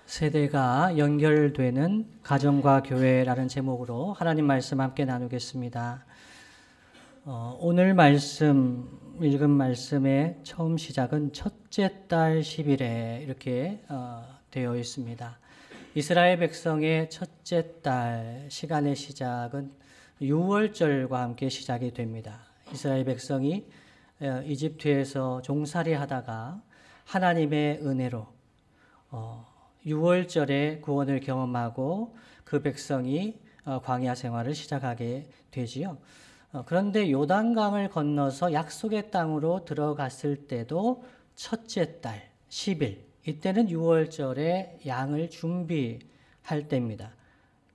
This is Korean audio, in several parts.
세대가 연결되는 가정과 교회라는 제목으로 하나님 말씀 함께 나누겠습니다. 오늘 읽은 말씀의 처음 시작은 첫째 달 10일에 이렇게 되어 있습니다. 이스라엘 백성의 첫째 달 시간의 시작은 유월절과 함께 시작이 됩니다. 이스라엘 백성이 이집트에서 종살이 하다가 하나님의 은혜로 유월절에 구원을 경험하고 그 백성이 광야 생활을 시작하게 되지요. 그런데 요단강을 건너서 약속의 땅으로 들어갔을 때도 첫째 달 10일, 이때는 유월절에 양을 준비할 때입니다.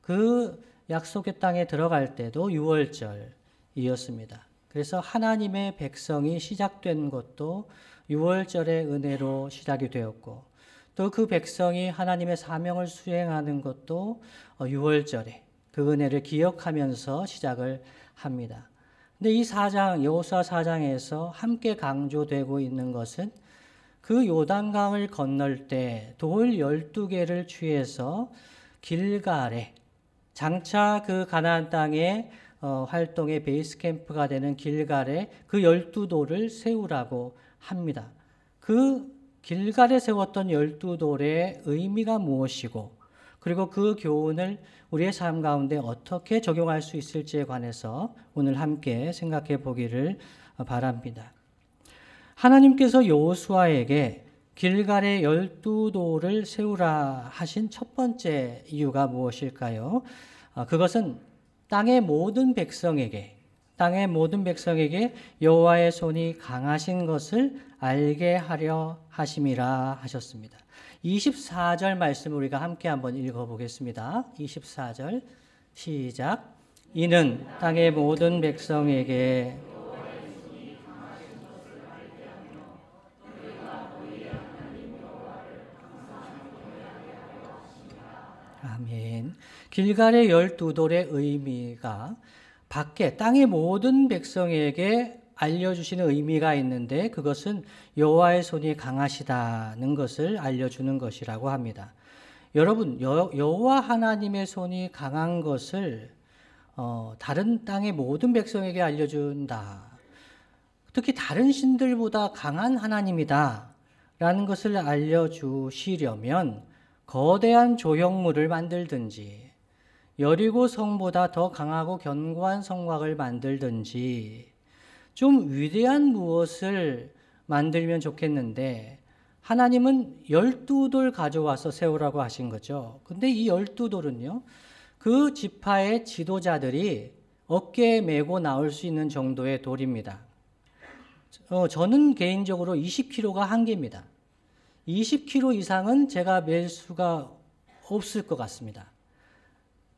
그 약속의 땅에 들어갈 때도 유월절이었습니다. 그래서 하나님의 백성이 시작된 것도 유월절의 은혜로 시작이 되었고, 또 그 백성이 하나님의 사명을 수행하는 것도 유월절에 그 은혜를 기억하면서 시작을 합니다. 근데 이 4장, 여호수아 4장에서 함께 강조되고 있는 것은 그 요단강을 건널 때 돌 12개를 취해서 길갈에, 장차 그 가나안 땅의 활동의 베이스 캠프가 되는 길갈에 그 12돌을 세우라고 합니다. 그 길갈에 세웠던 12돌의 의미가 무엇이고, 그리고 그 교훈을 우리의 삶 가운데 어떻게 적용할 수 있을지에 관해서 오늘 함께 생각해 보기를 바랍니다. 하나님께서 여호수아에게 길갈에 12돌을 세우라 하신 첫 번째 이유가 무엇일까요? 그것은 땅의 모든 백성에게 여호와의 손이 강하신 것을 알게 하려 하심이라 하셨습니다. 24절 말씀 우리가 함께 한번 읽어보겠습니다. 24절 시작. 이는 땅의 모든 백성에게 아멘. 길갈의 12돌의 의미가 밖에 땅의 모든 백성에게 알려주시는 의미가 있는데, 그것은 여호와의 손이 강하시다는 것을 알려주는 것이라고 합니다. 여러분, 여호와 하나님의 손이 강한 것을 다른 땅의 모든 백성에게 알려준다. 특히 다른 신들보다 강한 하나님이다 라는 것을 알려주시려면 거대한 조형물을 만들든지, 여리고 성보다 더 강하고 견고한 성곽을 만들든지, 좀 위대한 무엇을 만들면 좋겠는데 하나님은 12돌 가져와서 세우라고 하신 거죠. 근데 이 12돌은요, 그 지파의 지도자들이 어깨에 메고 나올 수 있는 정도의 돌입니다. 저는 개인적으로 20kg가 한계입니다. 20kg 이상은 제가 멜 수가 없을 것 같습니다.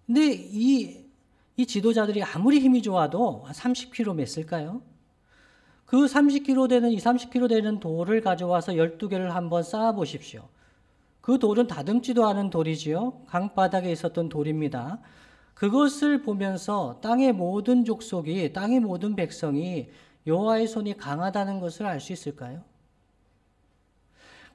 근데 이 지도자들이 아무리 힘이 좋아도 30kg 맸을까요? 그 30kg 되는 돌을 가져와서 12개를 한번 쌓아 보십시오. 그 돌은 다듬지도 않은 돌이지요. 강바닥에 있었던 돌입니다. 그것을 보면서 땅의 모든 족속이, 땅의 모든 백성이 여호와의 손이 강하다는 것을 알 수 있을까요?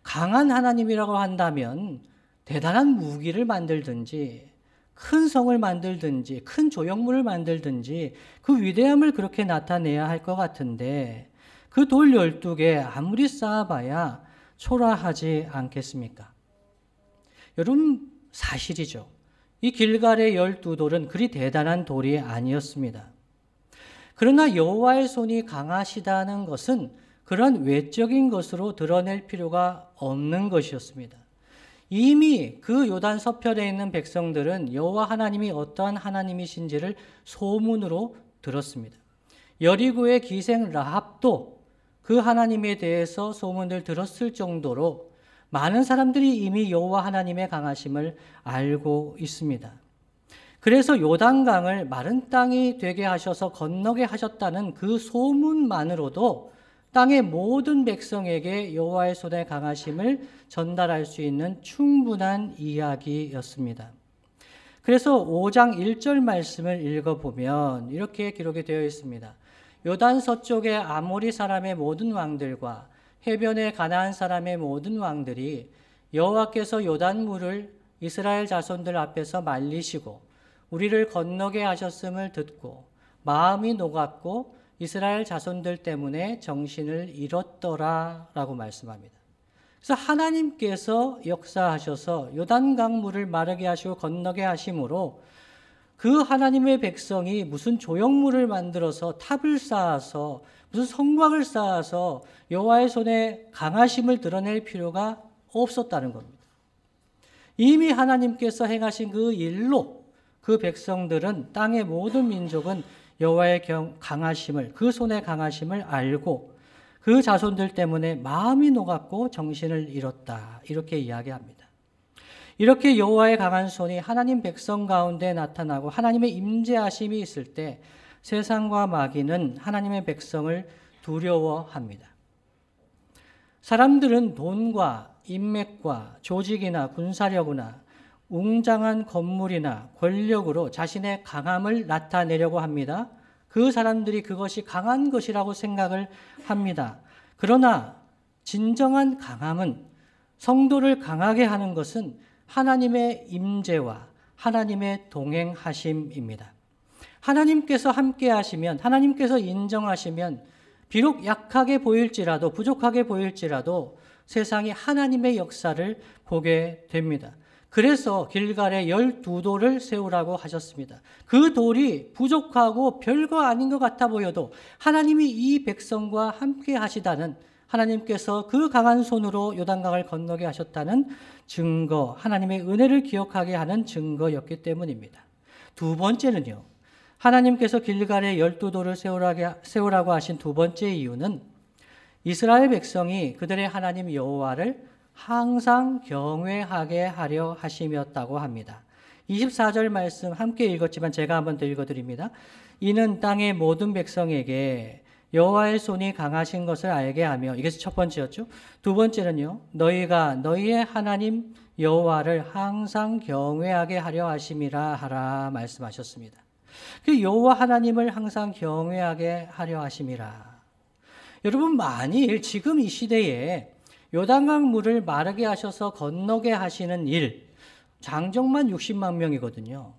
강한 하나님이라고 한다면 대단한 무기를 만들든지, 큰 성을 만들든지, 큰 조형물을 만들든지 그 위대함을 그렇게 나타내야 할 것 같은데, 그 돌 12개 아무리 쌓아봐야 초라하지 않겠습니까? 여러분, 사실이죠. 이 길갈의 12돌은 그리 대단한 돌이 아니었습니다. 그러나 여호와의 손이 강하시다는 것은 그런 외적인 것으로 드러낼 필요가 없는 것이었습니다. 이미 그 요단 서편에 있는 백성들은 여호와 하나님이 어떠한 하나님이신지를 소문으로 들었습니다. 여리고의 기생 라합도 그 하나님에 대해서 소문을 들었을 정도로 많은 사람들이 이미 여호와 하나님의 강하심을 알고 있습니다. 그래서 요단강을 마른 땅이 되게 하셔서 건너게 하셨다는 그 소문만으로도 땅의 모든 백성에게 여호와의 손의 강하심을 전달할 수 있는 충분한 이야기였습니다. 그래서 5장 1절 말씀을 읽어보면 이렇게 기록이 되어 있습니다. 요단 서쪽의 아모리 사람의 모든 왕들과 해변의 가나안 사람의 모든 왕들이 여호와께서 요단물을 이스라엘 자손들 앞에서 말리시고 우리를 건너게 하셨음을 듣고 마음이 녹았고 이스라엘 자손들 때문에 정신을 잃었더라 라고 말씀합니다. 그래서 하나님께서 역사하셔서 요단강 물을 마르게 하시고 건너게 하심으로 그 하나님의 백성이 무슨 조형물을 만들어서 탑을 쌓아서 무슨 성곽을 쌓아서 여호와의 손에 강하심을 드러낼 필요가 없었다는 겁니다. 이미 하나님께서 행하신 그 일로 그 백성들은, 땅의 모든 민족은 여호와의 강하심을, 그 손의 강하심을 알고 그 자손들 때문에 마음이 녹았고 정신을 잃었다, 이렇게 이야기합니다. 이렇게 여호와의 강한 손이 하나님 백성 가운데 나타나고 하나님의 임재하심이 있을 때 세상과 마귀는 하나님의 백성을 두려워합니다. 사람들은 돈과 인맥과 조직이나 군사력이나 웅장한 건물이나 권력으로 자신의 강함을 나타내려고 합니다. 그 사람들이 그것이 강한 것이라고 생각을 합니다. 그러나 진정한 강함은, 성도를 강하게 하는 것은 하나님의 임재와 하나님의 동행하심입니다. 하나님께서 함께 하시면, 하나님께서 인정하시면 비록 약하게 보일지라도, 부족하게 보일지라도 세상이 하나님의 역사를 보게 됩니다. 그래서 길갈에 12돌을 세우라고 하셨습니다. 그 돌이 부족하고 별거 아닌 것 같아 보여도 하나님이 이 백성과 함께 하시다는, 하나님께서 그 강한 손으로 요단강을 건너게 하셨다는 증거, 하나님의 은혜를 기억하게 하는 증거였기 때문입니다. 두 번째는요, 하나님께서 길갈에 12돌을 세우라고 하신 두 번째 이유는 이스라엘 백성이 그들의 하나님 여호와를 항상 경외하게 하려 하심이었다고 합니다. 24절 말씀 함께 읽었지만 제가 한번 더 읽어드립니다. 이는 땅의 모든 백성에게 여호와의 손이 강하신 것을 알게 하며, 이게 첫 번째였죠. 두 번째는요, 너희가 너희의 하나님 여호와를 항상 경외하게 하려 하심이라 하라 말씀하셨습니다. 그 여호와 하나님을 항상 경외하게 하려 하심이라. 여러분, 만일 지금 이 시대에 요단강 물을 마르게 하셔서 건너게 하시는 일, 장정만 60만 명이거든요.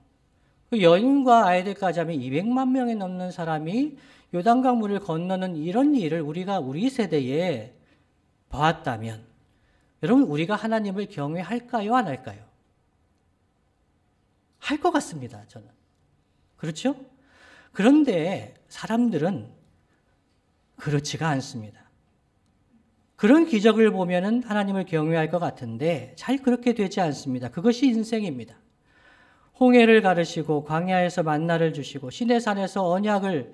그 여인과 아이들까지 하면 200만 명이 넘는 사람이 요단강 물을 건너는 이런 일을 우리 세대에 봤다면, 여러분, 우리가 하나님을 경외할까요, 안 할까요? 할 것 같습니다, 저는. 그렇죠? 그런데 사람들은 그렇지가 않습니다. 그런 기적을 보면은 하나님을 경외할 것 같은데 잘 그렇게 되지 않습니다. 그것이 인생입니다. 홍해를 가르시고 광야에서 만나를 주시고 시내산에서 언약을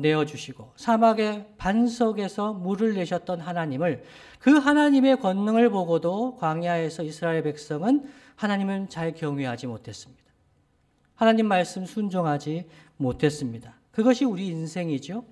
내어주시고 사막의 반석에서 물을 내셨던 하나님을, 그 하나님의 권능을 보고도 광야에서 이스라엘 백성은 하나님을 잘 경외하지 못했습니다. 하나님 말씀 순종하지 못했습니다. 그것이 우리 인생이죠.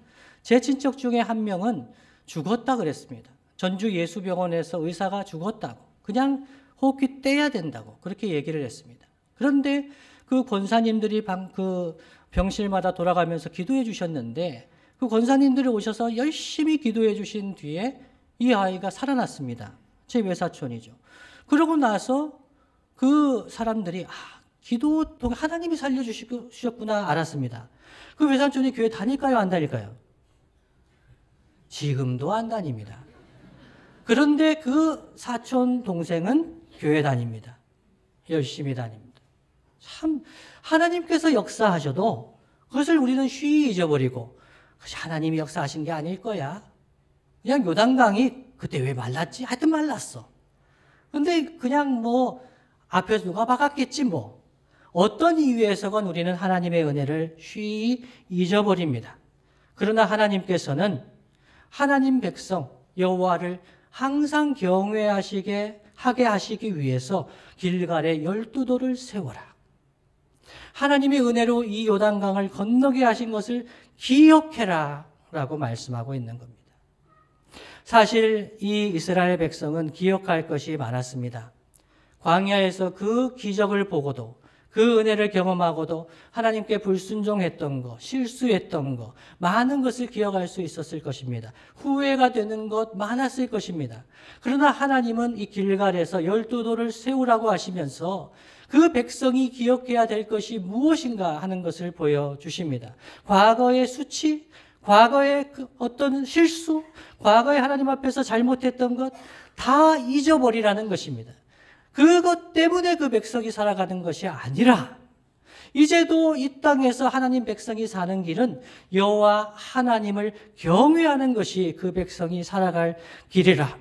제 친척 중에 한 명은 죽었다 그랬습니다. 전주 예수병원에서 의사가 죽었다고, 그냥 호흡기 떼야 된다고 그렇게 얘기를 했습니다. 그런데 그 권사님들이 그 병실마다 돌아가면서 기도해 주셨는데, 그 권사님들이 오셔서 열심히 기도해 주신 뒤에 이 아이가 살아났습니다. 제 외사촌이죠. 그러고 나서 그 사람들이 기도 통해 하나님이 살려주셨구나 알았습니다. 그 외사촌이 교회 다닐까요, 안 다닐까요? 지금도 안 다닙니다. 그런데 그 사촌 동생은 교회 다닙니다. 열심히 다닙니다. 참, 하나님께서 역사하셔도 그것을 우리는 쉬이 잊어버리고, 그것이 하나님이 역사하신 게 아닐 거야. 그냥 요단강이 그때 왜 말랐지? 하여튼 말랐어. 근데 그냥 앞에서 누가 박았겠지 뭐. 어떤 이유에서건 우리는 하나님의 은혜를 쉬이 잊어버립니다. 그러나 하나님께서는 하나님 백성 여호와를 항상 경외하게 하시기 위해서 길갈에 12돌을 세워라. 하나님의 은혜로 이 요단강을 건너게 하신 것을 기억해라 라고 말씀하고 있는 겁니다. 사실 이 이스라엘 백성은 기억할 것이 많았습니다. 광야에서 그 기적을 보고도, 그 은혜를 경험하고도 하나님께 불순종했던 것, 실수했던 것, 많은 것을 기억할 수 있었을 것입니다. 후회가 되는 것 많았을 것입니다. 그러나 하나님은 이 길갈에서 12돌을 세우라고 하시면서 그 백성이 기억해야 될 것이 무엇인가 하는 것을 보여주십니다. 과거의 수치, 과거의 어떤 실수, 과거에 하나님 앞에서 잘못했던 것 다 잊어버리라는 것입니다. 그것 때문에 그 백성이 살아가는 것이 아니라 이제도 이 땅에서 하나님 백성이 사는 길은 여호와 하나님을 경외하는 것이 그 백성이 살아갈 길이라.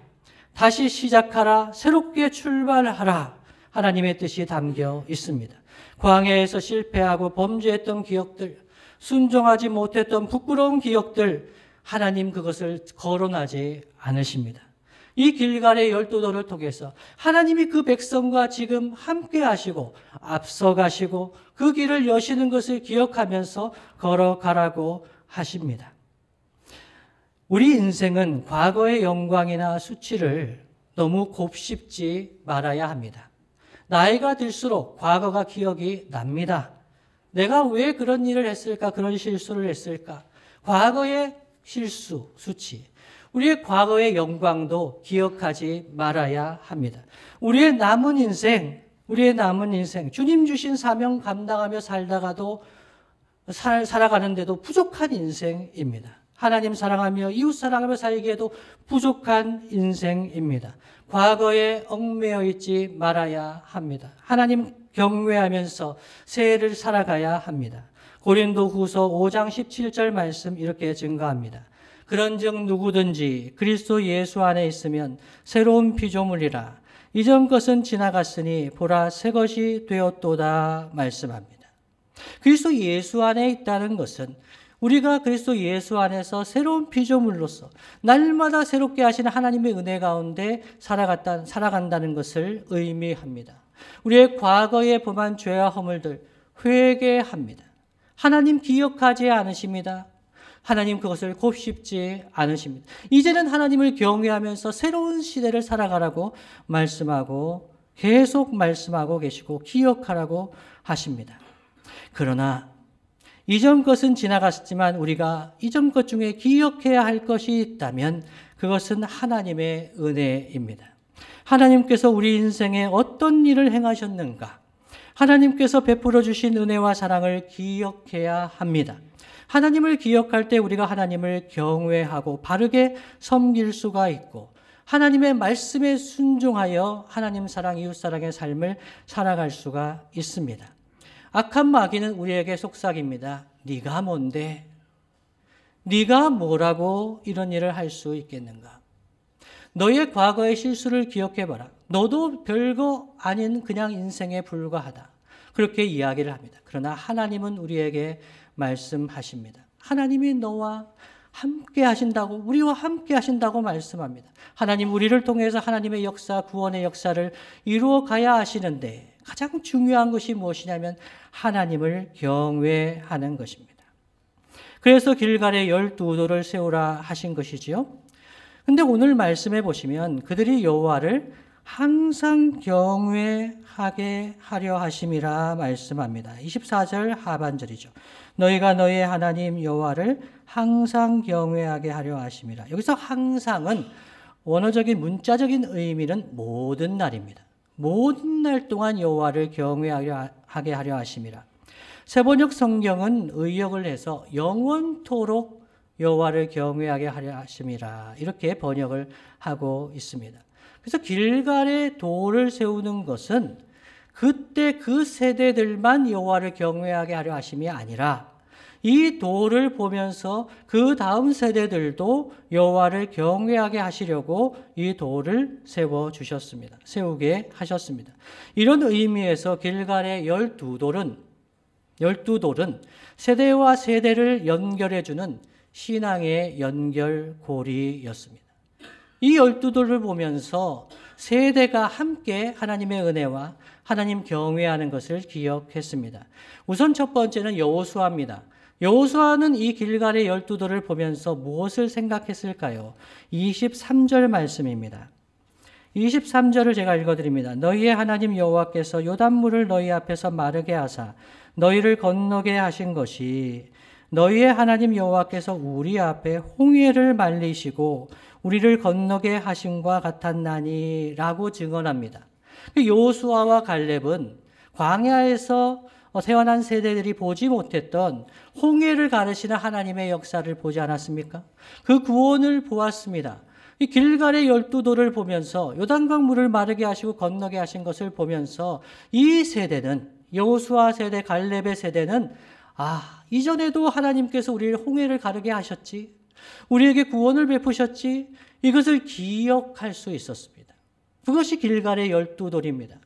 다시 시작하라, 새롭게 출발하라. 하나님의 뜻이 담겨 있습니다. 광야에서 실패하고 범죄했던 기억들, 순종하지 못했던 부끄러운 기억들, 하나님 그것을 거론하지 않으십니다. 이 길갈의 12돌을 통해서 하나님이 그 백성과 지금 함께 하시고 앞서가시고 그 길을 여시는 것을 기억하면서 걸어가라고 하십니다. 우리 인생은 과거의 영광이나 수치를 너무 곱씹지 말아야 합니다. 나이가 들수록 과거가 기억이 납니다. 내가 왜 그런 일을 했을까? 그런 실수를 했을까? 과거의 실수, 수치. 우리의 과거의 영광도 기억하지 말아야 합니다. 우리의 남은 인생, 주님 주신 사명 감당하며 살아가는데도 부족한 인생입니다. 하나님 사랑하며 이웃 사랑하며 살기에도 부족한 인생입니다. 과거에 얽매여 있지 말아야 합니다. 하나님 경외하면서 새해를 살아가야 합니다. 고린도후서 5장 17절 말씀 이렇게 증거합니다. 그런즉 누구든지 그리스도 예수 안에 있으면 새로운 피조물이라. 이전 것은 지나갔으니 보라 새 것이 되었도다 말씀합니다. 그리스도 예수 안에 있다는 것은 우리가 그리스도 예수 안에서 새로운 피조물로서 날마다 새롭게 하시는 하나님의 은혜 가운데 살아간다는 것을 의미합니다. 우리의 과거에 범한 죄와 허물들 회개합니다. 하나님 기억하지 않으십니다. 하나님 그것을 곱씹지 않으십니다. 이제는 하나님을 경외하면서 새로운 시대를 살아가라고 말씀하고 계속 말씀하고 계시고 기억하라고 하십니다. 그러나 이전 것은 지나갔지만 우리가 이전 것 중에 기억해야 할 것이 있다면 그것은 하나님의 은혜입니다. 하나님께서 우리 인생에 어떤 일을 행하셨는가? 하나님께서 베풀어 주신 은혜와 사랑을 기억해야 합니다. 하나님을 기억할 때 우리가 하나님을 경외하고 바르게 섬길 수가 있고 하나님의 말씀에 순종하여 하나님 사랑, 이웃 사랑의 삶을 살아갈 수가 있습니다. 악한 마귀는 우리에게 속삭입니다. 네가 뭔데? 네가 뭐라고 이런 일을 할 수 있겠는가? 너의 과거의 실수를 기억해봐라. 너도 별거 아닌 그냥 인생에 불과하다. 그렇게 이야기를 합니다. 그러나 하나님은 우리에게 말씀하십니다. 하나님이 너와 함께 하신다고, 우리와 함께 하신다고 말씀합니다. 하나님 우리를 통해서 하나님의 역사, 구원의 역사를 이루어 가야 하시는데 가장 중요한 것이 무엇이냐면 하나님을 경외하는 것입니다. 그래서 길갈에 12돌을 세우라 하신 것이지요. 근데 오늘 말씀해 보시면 그들이 여호와를 항상 경외하게 하려 하심이라 말씀합니다. 24절 하반절이죠. 너희가 너희의 하나님 여호와를 항상 경외하게 하려 하심이라. 여기서 항상은 원어적인 문자적인 의미는 모든 날입니다. 모든 날 동안 여호와를 경외하게 하려 하심이라. 세번역 성경은 의역을 해서 영원토록 여호와를 경외하게 하려 하심이라 이렇게 번역을 하고 있습니다. 그래서 길갈에 돌을 세우는 것은 그때 그 세대들만 여호와를 경외하게 하려 하심이 아니라 이 돌을 보면서 그 다음 세대들도 여호와를 경외하게 하시려고 이 돌을 세우게 하셨습니다. 이런 의미에서 길갈의 12돌은 세대와 세대를 연결해주는 신앙의 연결고리였습니다. 이 12돌을 보면서 세대가 함께 하나님의 은혜와 하나님 경외하는 것을 기억했습니다. 우선 첫 번째는 여호수아입니다. 여호수아는 이 길갈의 12돌을 보면서 무엇을 생각했을까요? 23절 말씀입니다. 23절을 제가 읽어드립니다. 너희의 하나님 여호와께서 요단물을 너희 앞에서 마르게 하사 너희를 건너게 하신 것이 너희의 하나님 여호와께서 우리 앞에 홍해를 말리시고 우리를 건너게 하심과 같았나니 라고 증언합니다. 여호수아와 갈렙은 광야에서 태어난 세대들이 보지 못했던 홍해를 가르시는 하나님의 역사를 보지 않았습니까? 그 구원을 보았습니다. 이 길갈의 12도를 보면서 요단강 물을 마르게 하시고 건너게 하신 것을 보면서 이 세대는, 여호수아 세대, 갈렙의 세대는 이전에도 하나님께서 우리를 홍해를 가르게 하셨지, 우리에게 구원을 베푸셨지, 이것을 기억할 수 있었습니다. 그것이 길갈의 12돌입니다.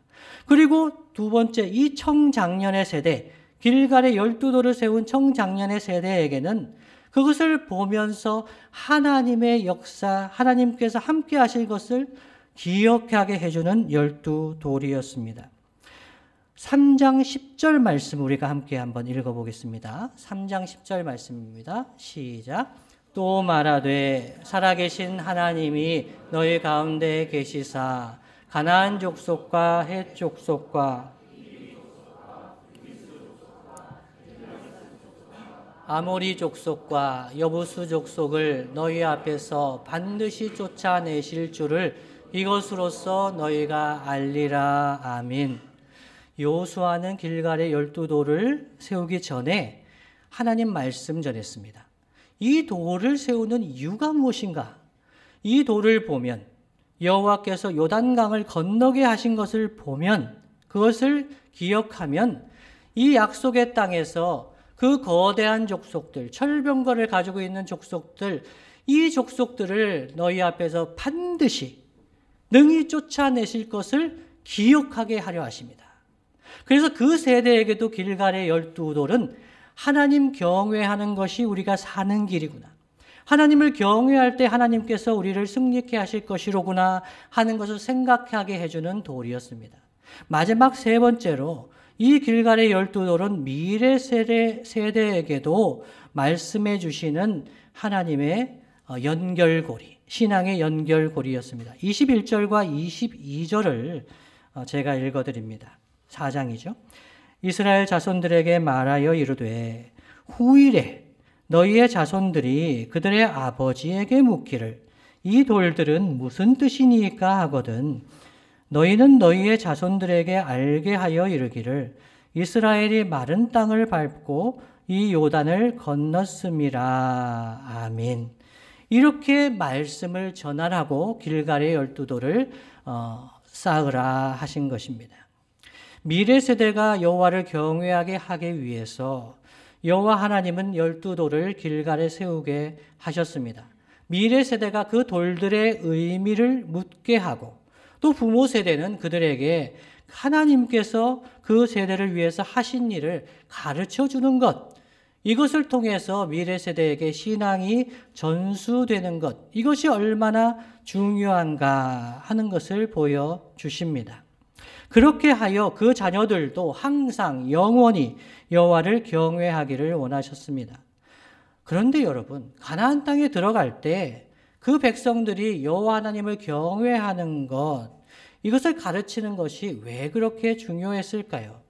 그리고 두 번째, 이 청장년의 세대, 길갈의 12돌을 세운 청장년의 세대에게는 그것을 보면서 하나님의 역사, 하나님께서 함께 하실 것을 기억하게 해주는 12돌이었습니다. 3장 10절 말씀 우리가 함께 한번 읽어보겠습니다. 3장 10절 말씀입니다. 시작. 또 말하되 살아계신 하나님이 너희 가운데 계시사 가나안 족속과 헷 족속과 아모리 족속과 여부수 족속을 너희 앞에서 반드시 쫓아내실 줄을 이것으로써 너희가 알리라. 아멘. 여호수아는 길갈의 12돌을 세우기 전에 하나님 말씀 전했습니다. 이 돌을 세우는 이유가 무엇인가? 이 돌을 보면 여호와께서 요단강을 건너게 하신 것을 보면, 그것을 기억하면 이 약속의 땅에서 그 거대한 족속들, 철병거를 가지고 있는 족속들, 이 족속들을 너희 앞에서 반드시 능히 쫓아내실 것을 기억하게 하려 하십니다. 그래서 그 세대에게도 길갈의 12돌은 하나님 경외하는 것이 우리가 사는 길이구나, 하나님을 경외할 때 하나님께서 우리를 승리케 하실 것이로구나 하는 것을 생각하게 해주는 돌이었습니다. 마지막 세 번째로 이 길갈의 12돌은 미래 세대에게도 말씀해 주시는 하나님의 연결고리, 신앙의 연결고리였습니다. 21절과 22절을 제가 읽어드립니다. 4장이죠. 이스라엘 자손들에게 말하여 이르되 후일에 너희의 자손들이 그들의 아버지에게 묻기를 이 돌들은 무슨 뜻이니까 하거든 너희는 너희의 자손들에게 알게 하여 이르기를 이스라엘이 마른 땅을 밟고 이 요단을 건넜음이라. 아멘. 이렇게 말씀을 전하라고 길갈의 12돌을 쌓으라 하신 것입니다. 미래 세대가 여호와를 경외하게 하기 위해서 여호와 하나님은 12돌을 길갈에 세우게 하셨습니다. 미래 세대가 그 돌들의 의미를 묻게 하고, 또 부모 세대는 그들에게 하나님께서 그 세대를 위해서 하신 일을 가르쳐 주는 것, 이것을 통해서 미래 세대에게 신앙이 전수되는 것, 이것이 얼마나 중요한가 하는 것을 보여주십니다. 그렇게 하여 그 자녀들도 항상 영원히 여호와를 경외하기를 원하셨습니다. 그런데 여러분, 가나안 땅에 들어갈 때 그 백성들이 여호와 하나님을 경외하는 것, 이것을 가르치는 것이 왜 그렇게 중요했을까요?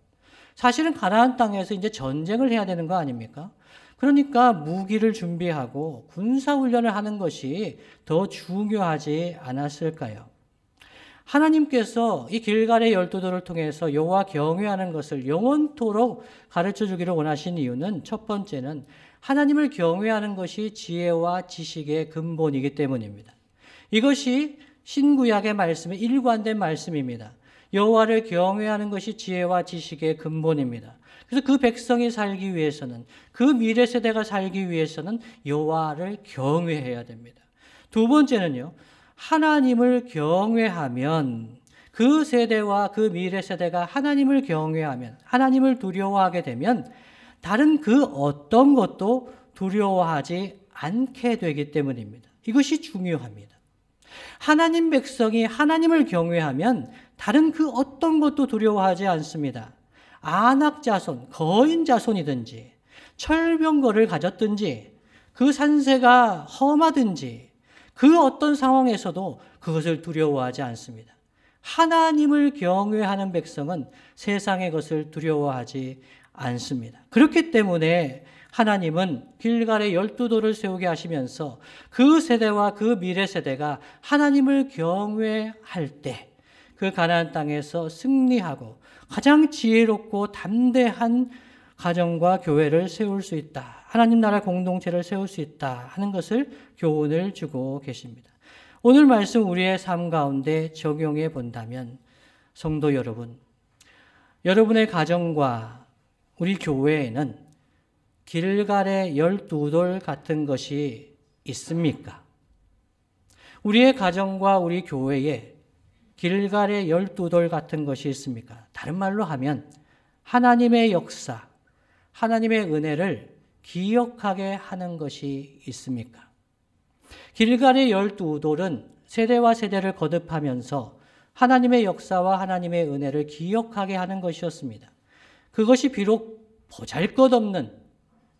사실은 가나안 땅에서 이제 전쟁을 해야 되는 거 아닙니까? 그러니까 무기를 준비하고 군사훈련을 하는 것이 더 중요하지 않았을까요? 하나님께서 이 길갈의 12돌을 통해서 여호와 경외하는 것을 영원토록 가르쳐 주기를 원하신 이유는, 첫 번째는 하나님을 경외하는 것이 지혜와 지식의 근본이기 때문입니다. 이것이 신구약의 말씀에 일관된 말씀입니다. 여호와를 경외하는 것이 지혜와 지식의 근본입니다. 그래서 그 백성이 살기 위해서는, 그 미래 세대가 살기 위해서는 여호와를 경외해야 됩니다. 두 번째는요, 하나님을 경외하면, 그 세대와 그 미래 세대가 하나님을 경외하면, 하나님을 두려워하게 되면 다른 그 어떤 것도 두려워하지 않게 되기 때문입니다. 이것이 중요합니다. 하나님 백성이 하나님을 경외하면 다른 그 어떤 것도 두려워하지 않습니다. 안악 자손, 거인 자손이든지 철병거를 가졌든지 그 산세가 험하든지 그 어떤 상황에서도 그것을 두려워하지 않습니다. 하나님을 경외하는 백성은 세상의 것을 두려워하지 않습니다. 그렇기 때문에 하나님은 길갈에 12돌을 세우게 하시면서 그 세대와 그 미래 세대가 하나님을 경외할 때 그 가나안 땅에서 승리하고 가장 지혜롭고 담대한 가정과 교회를 세울 수 있다. 하나님 나라 공동체를 세울 수 있다 하는 것을 교훈을 주고 계십니다. 오늘 말씀 우리의 삶 가운데 적용해 본다면 성도 여러분, 여러분의 가정과 우리 교회에는 길갈의 12돌 같은 것이 있습니까? 우리의 가정과 우리 교회에 길갈의 12돌 같은 것이 있습니까? 다른 말로 하면 하나님의 역사, 하나님의 은혜를 기억하게 하는 것이 있습니까? 길갈의 12돌은 세대와 세대를 거듭하면서 하나님의 역사와 하나님의 은혜를 기억하게 하는 것이었습니다. 그것이 비록 보잘것없는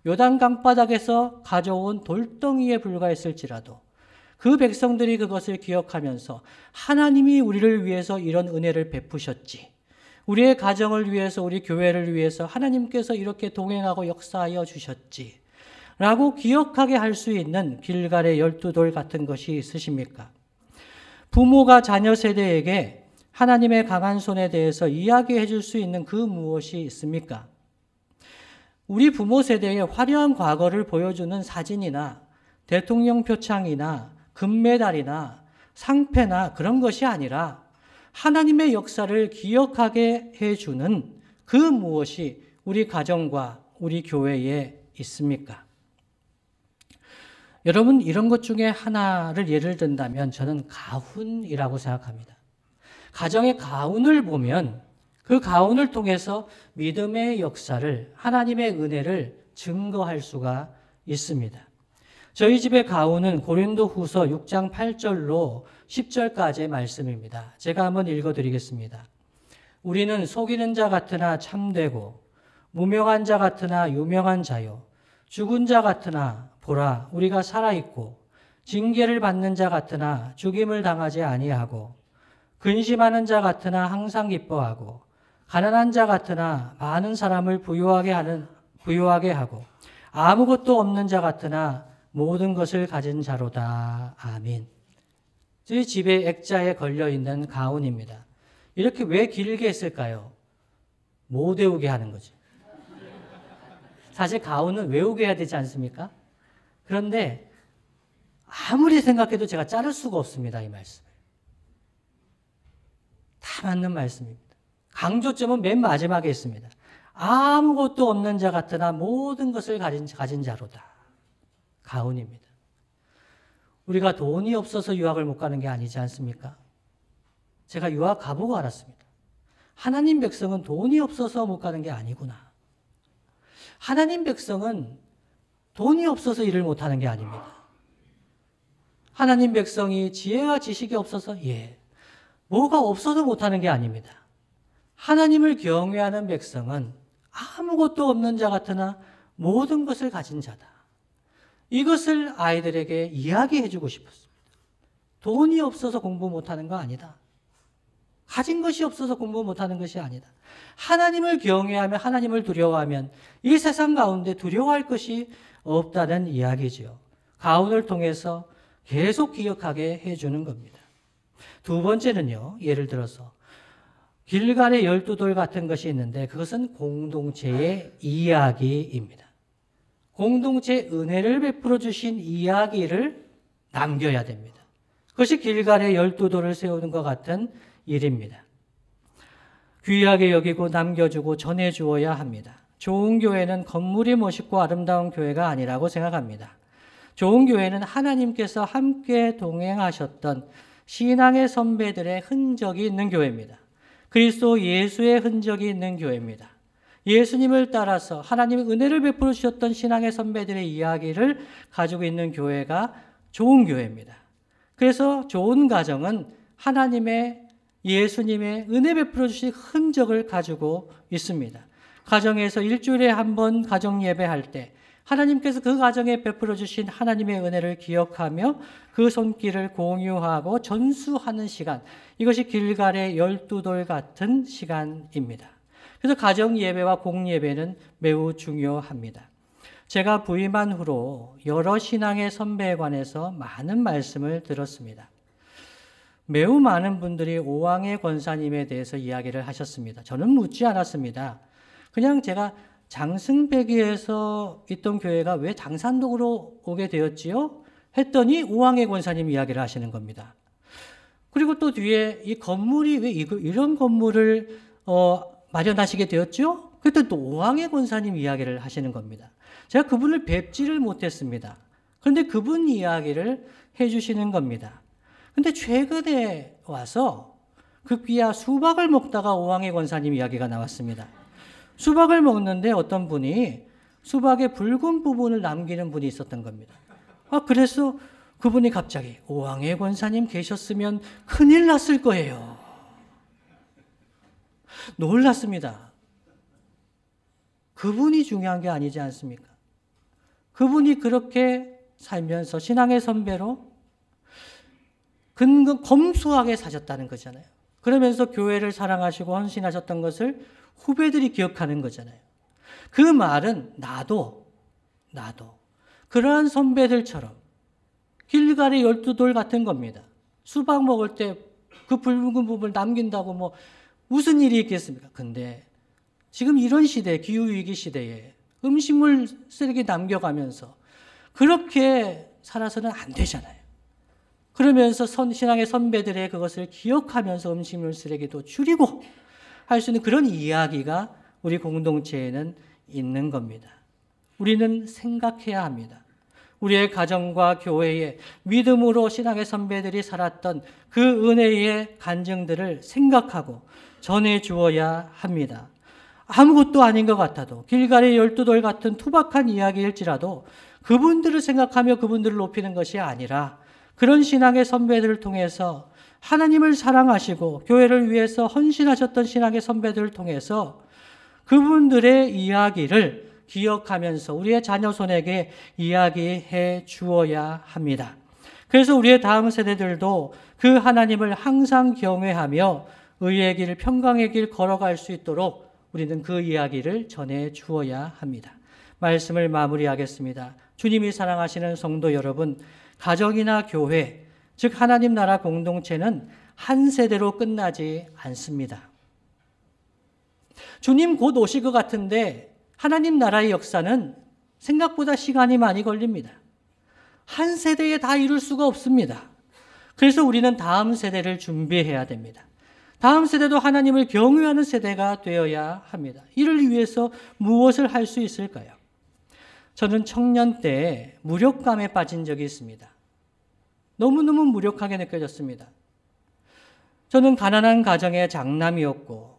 요단 강바닥에서 가져온 돌덩이에 불과했을지라도 그 백성들이 그것을 기억하면서 하나님이 우리를 위해서 이런 은혜를 베푸셨지. 우리의 가정을 위해서, 우리 교회를 위해서 하나님께서 이렇게 동행하고 역사하여 주셨지. 라고 기억하게 할 수 있는 길갈의 12돌 같은 것이 있으십니까? 부모가 자녀 세대에게 하나님의 강한 손에 대해서 이야기해 줄 수 있는 그 무엇이 있습니까? 우리 부모 세대의 화려한 과거를 보여주는 사진이나 대통령 표창이나 금메달이나 상패나 그런 것이 아니라 하나님의 역사를 기억하게 해주는 그 무엇이 우리 가정과 우리 교회에 있습니까? 여러분, 이런 것 중에 하나를 예를 든다면 저는 가훈이라고 생각합니다. 가정의 가훈을 보면 그 가훈을 통해서 믿음의 역사를, 하나님의 은혜를 증거할 수가 있습니다. 저희 집의 가훈은 고린도 후서 6장 8절로 10절까지의 말씀입니다. 제가 한번 읽어드리겠습니다. 우리는 속이는 자 같으나 참되고 무명한 자 같으나 유명한 자요 죽은 자 같으나 보라 우리가 살아있고 징계를 받는 자 같으나 죽임을 당하지 아니하고 근심하는 자 같으나 항상 기뻐하고 가난한 자 같으나 많은 사람을 부유하게 하고 아무것도 없는 자 같으나 모든 것을 가진 자로다. 아멘. 저희 집에 액자에 걸려있는 가훈입니다. 이렇게 왜 길게 했을까요? 못 외우게 하는 거죠. 사실 가훈은 외우게 해야 되지 않습니까? 그런데 아무리 생각해도 제가 자를 수가 없습니다. 이 말씀을. 다 맞는 말씀입니다. 강조점은 맨 마지막에 있습니다. 아무것도 없는 자 같으나 모든 것을 가진 자로다. 가훈입니다. 우리가 돈이 없어서 유학을 못 가는 게 아니지 않습니까? 제가 유학 가보고 알았습니다. 하나님 백성은 돈이 없어서 못 가는 게 아니구나. 하나님 백성은 돈이 없어서 일을 못하는 게 아닙니다. 하나님 백성이 지혜와 지식이 없어서 뭐가 없어서 못하는 게 아닙니다. 하나님을 경외하는 백성은 아무것도 없는 자 같으나 모든 것을 가진 자다. 이것을 아이들에게 이야기해 주고 싶었습니다. 돈이 없어서 공부 못하는 거 아니다. 가진 것이 없어서 공부 못하는 것이 아니다. 하나님을 경외하며 하나님을 두려워하면 이 세상 가운데 두려워할 것이 없다는 이야기죠. 가훈을 통해서 계속 기억하게 해주는 겁니다. 두 번째는요, 예를 들어서 길갈의 12돌 같은 것이 있는데 그것은 공동체의 이야기입니다. 공동체 은혜를 베풀어 주신 이야기를 남겨야 됩니다. 그것이 길갈의 12돌을 세우는 것 같은 일입니다. 귀하게 여기고 남겨주고 전해주어야 합니다. 좋은 교회는 건물이 멋있고 아름다운 교회가 아니라고 생각합니다. 좋은 교회는 하나님께서 함께 동행하셨던 신앙의 선배들의 흔적이 있는 교회입니다. 그리스도 예수의 흔적이 있는 교회입니다. 예수님을 따라서 하나님의 은혜를 베풀어 주셨던 신앙의 선배들의 이야기를 가지고 있는 교회가 좋은 교회입니다. 그래서 좋은 가정은 하나님의 예수님의 은혜 베풀어 주신 흔적을 가지고 있습니다. 가정에서 일주일에 한 번 가정 예배할 때 하나님께서 그 가정에 베풀어 주신 하나님의 은혜를 기억하며 그 손길을 공유하고 전수하는 시간, 이것이 길갈의 12돌 같은 시간입니다. 그래서 가정 예배와 공 예배는 매우 중요합니다. 제가 부임한 후로 여러 신앙의 선배에 관해서 많은 말씀을 들었습니다. 매우 많은 분들이 오왕의 권사님에 대해서 이야기를 하셨습니다. 저는 묻지 않았습니다. 그냥 제가 장승배기에서 있던 교회가 왜 장산동으로 오게 되었지요? 했더니 오왕의 권사님 이야기를 하시는 겁니다. 그리고 또 뒤에 이 건물이 왜 이런 건물을 마련하시게 되었죠? 그때 또 오왕의 권사님 이야기를 하시는 겁니다. 제가 그분을 뵙지를 못했습니다. 그런데 그분 이야기를 해주시는 겁니다. 근데 최근에 와서 급기야 수박을 먹다가 오왕의 권사님 이야기가 나왔습니다. 수박을 먹는데 어떤 분이 수박의 붉은 부분을 남기는 분이 있었던 겁니다. 그래서 그분이 갑자기 오왕의 권사님 계셨으면 큰일 났을 거예요. 놀랐습니다. 그분이 중요한 게 아니지 않습니까? 그분이 그렇게 살면서 신앙의 선배로 검소하게 사셨다는 거잖아요. 그러면서 교회를 사랑하시고 헌신하셨던 것을 후배들이 기억하는 거잖아요. 그 말은 나도 그러한 선배들처럼 길갈의 12돌 같은 겁니다. 수박 먹을 때 그 붉은 부분을 남긴다고 무슨 일이 있겠습니까? 근데 지금 이런 시대, 기후위기 시대에 음식물 쓰레기 남겨가면서 그렇게 살아서는 안 되잖아요. 그러면서 신앙의 선배들의 그것을 기억하면서 음식물 쓰레기도 줄이고 할 수 있는 그런 이야기가 우리 공동체에는 있는 겁니다. 우리는 생각해야 합니다. 우리의 가정과 교회에 믿음으로 신앙의 선배들이 살았던 그 은혜의 간증들을 생각하고 전해주어야 합니다. 아무것도 아닌 것 같아도 길갈의 12돌 같은 투박한 이야기일지라도 그분들을 생각하며 그분들을 높이는 것이 아니라 그런 신앙의 선배들을 통해서 하나님을 사랑하시고 교회를 위해서 헌신하셨던 신앙의 선배들을 통해서 그분들의 이야기를 기억하면서 우리의 자녀손에게 이야기해 주어야 합니다. 그래서 우리의 다음 세대들도 그 하나님을 항상 경외하며 의의 길, 평강의 길 걸어갈 수 있도록 우리는 그 이야기를 전해 주어야 합니다. 말씀을 마무리하겠습니다. 주님이 사랑하시는 성도 여러분, 가정이나 교회, 즉 하나님 나라 공동체는 한 세대로 끝나지 않습니다. 주님 곧 오실 것 같은데 하나님 나라의 역사는 생각보다 시간이 많이 걸립니다. 한 세대에 다 이룰 수가 없습니다. 그래서 우리는 다음 세대를 준비해야 됩니다. 다음 세대도 하나님을 경외하는 세대가 되어야 합니다. 이를 위해서 무엇을 할 수 있을까요? 저는 청년 때 무력감에 빠진 적이 있습니다. 너무너무 무력하게 느껴졌습니다. 저는 가난한 가정의 장남이었고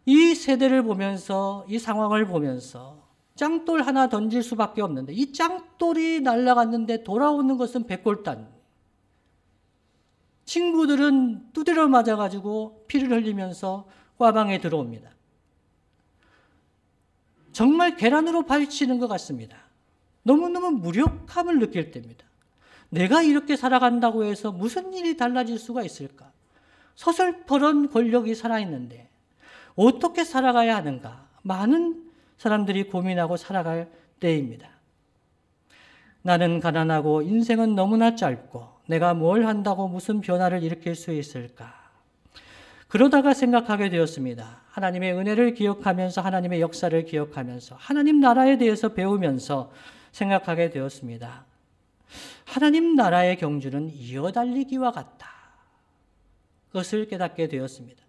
이 세대를 보면서 이 상황을 보면서 짱돌 하나 던질 수밖에 없는데 이 짱돌이 날아갔는데 돌아오는 것은 백골단. 친구들은 두드려 맞아가지고 피를 흘리면서 과방에 들어옵니다. 정말 계란으로 발치는 것 같습니다. 너무너무 무력함을 느낄 때입니다. 내가 이렇게 살아간다고 해서 무슨 일이 달라질 수가 있을까? 서슬퍼런 권력이 살아있는데 어떻게 살아가야 하는가? 많은 사람들이 고민하고 살아갈 때입니다. 나는 가난하고 인생은 너무나 짧고 내가 뭘 한다고 무슨 변화를 일으킬 수 있을까? 그러다가 생각하게 되었습니다. 하나님의 은혜를 기억하면서 하나님의 역사를 기억하면서 하나님 나라에 대해서 배우면서 생각하게 되었습니다. 하나님 나라의 경주는 이어달리기와 같다. 그것을 깨닫게 되었습니다.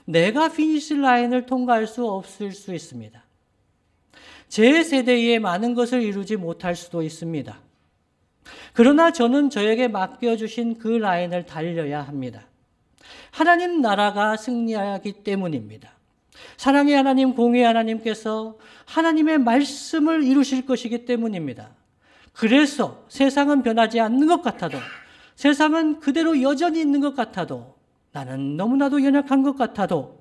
내가 피니시 라인을 통과할 수 없을 수 있습니다. 제 세대에 많은 것을 이루지 못할 수도 있습니다. 그러나 저는 저에게 맡겨주신 그 라인을 달려야 합니다. 하나님 나라가 승리하기 때문입니다. 사랑의 하나님, 공의의 하나님께서 하나님의 말씀을 이루실 것이기 때문입니다. 그래서 세상은 변하지 않는 것 같아도, 세상은 그대로 여전히 있는 것 같아도, 나는 너무나도 연약한 것 같아도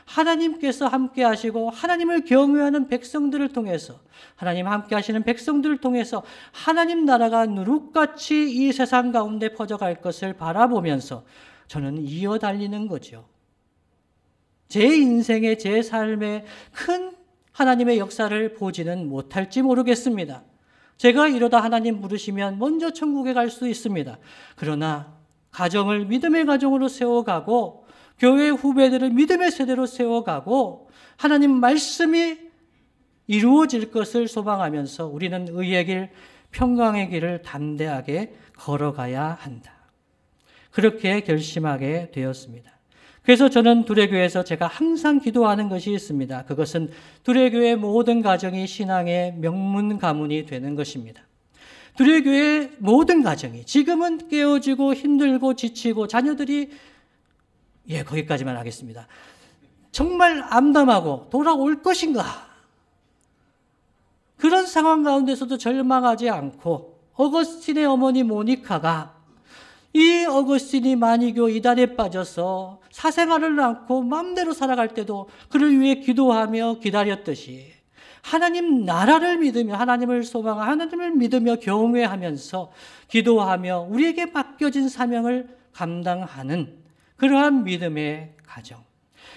하나님께서 함께 하시고 하나님을 경외하는 백성들을 통해서, 하나님 함께 하시는 백성들을 통해서 하나님 나라가 누룩같이 이 세상 가운데 퍼져갈 것을 바라보면서 저는 이어달리는 거죠. 제 인생의, 제 삶에 큰 하나님의 역사를 보지는 못할지 모르겠습니다. 제가 이러다 하나님 부르시면 먼저 천국에 갈 수 있습니다. 그러나 가정을 믿음의 가정으로 세워가고 교회 후배들을 믿음의 세대로 세워가고 하나님 말씀이 이루어질 것을 소망하면서 우리는 의의 길, 평강의 길을 담대하게 걸어가야 한다. 그렇게 결심하게 되었습니다. 그래서 저는 두레교회에서 제가 항상 기도하는 것이 있습니다. 그것은 두레교회 모든 가정이 신앙의 명문 가문이 되는 것입니다. 두레교회 모든 가정이 지금은 깨어지고 힘들고 지치고 자녀들이 거기까지만 하겠습니다. 정말 암담하고 돌아올 것인가? 그런 상황 가운데서도 절망하지 않고 어거스틴의 어머니 모니카가 이 어거스틴이 만이교 이단에 빠져서 사생활을 낳고 마음대로 살아갈 때도 그를 위해 기도하며 기다렸듯이 하나님 나라를 믿으며 하나님을 소망하며 하나님을 믿으며 경외하면서 기도하며 우리에게 맡겨진 사명을 감당하는 그러한 믿음의 가정,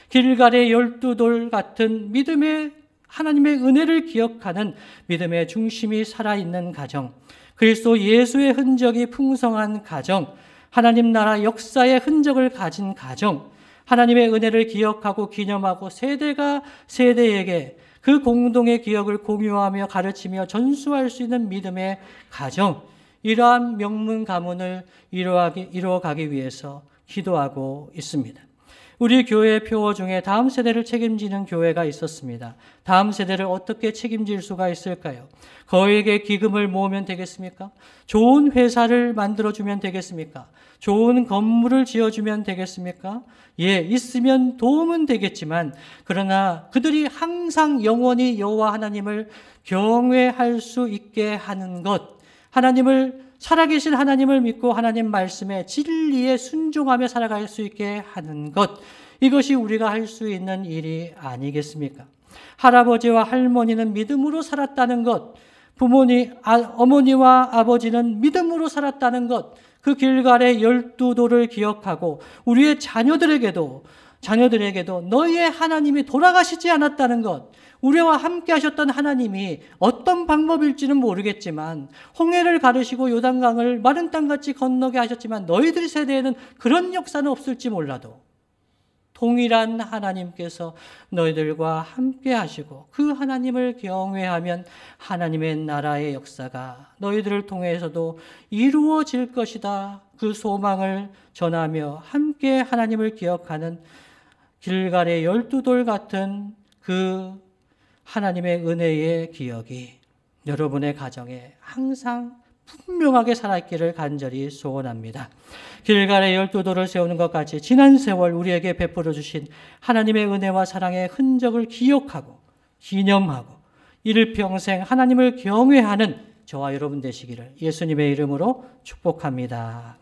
길갈의 12돌 같은 믿음의 하나님의 은혜를 기억하는 믿음의 중심이 살아있는 가정, 그리스도 예수의 흔적이 풍성한 가정, 하나님 나라 역사의 흔적을 가진 가정, 하나님의 은혜를 기억하고 기념하고 세대가 세대에게 그 공동의 기억을 공유하며 가르치며 전수할 수 있는 믿음의 가정, 이러한 명문 가문을 이루어가기 위해서 기도하고 있습니다. 우리 교회 표어 중에 다음 세대를 책임지는 교회가 있었습니다. 다음 세대를 어떻게 책임질 수가 있을까요? 거액의 기금을 모으면 되겠습니까? 좋은 회사를 만들어주면 되겠습니까? 좋은 건물을 지어주면 되겠습니까? 있으면 도움은 되겠지만 그러나 그들이 항상 영원히 여호와 하나님을 경외할 수 있게 하는 것, 살아계신 하나님을 믿고 하나님 말씀에 진리에 순종하며 살아갈 수 있게 하는 것, 이것이 우리가 할 수 있는 일이 아니겠습니까? 할아버지와 할머니는 믿음으로 살았다는 것, 어머니와 아버지는 믿음으로 살았다는 것, 그 길갈의 12돌을 기억하고 우리의 자녀들에게도 너희의 하나님이 돌아가시지 않았다는 것, 우리와 함께 하셨던 하나님이 어떤 방법일지는 모르겠지만 홍해를 가르시고 요단강을 마른 땅같이 건너게 하셨지만 너희들 세대에는 그런 역사는 없을지 몰라도 동일한 하나님께서 너희들과 함께 하시고 그 하나님을 경외하면 하나님의 나라의 역사가 너희들을 통해서도 이루어질 것이다. 그 소망을 전하며 함께 하나님을 기억하는 길갈의 12돌 같은 그 하나님의 은혜의 기억이 여러분의 가정에 항상 분명하게 살아있기를 간절히 소원합니다. 길갈의 12돌을 세우는 것 같이 지난 세월 우리에게 베풀어 주신 하나님의 은혜와 사랑의 흔적을 기억하고 기념하고 일평생 하나님을 경외하는 저와 여러분 되시기를 예수님의 이름으로 축복합니다.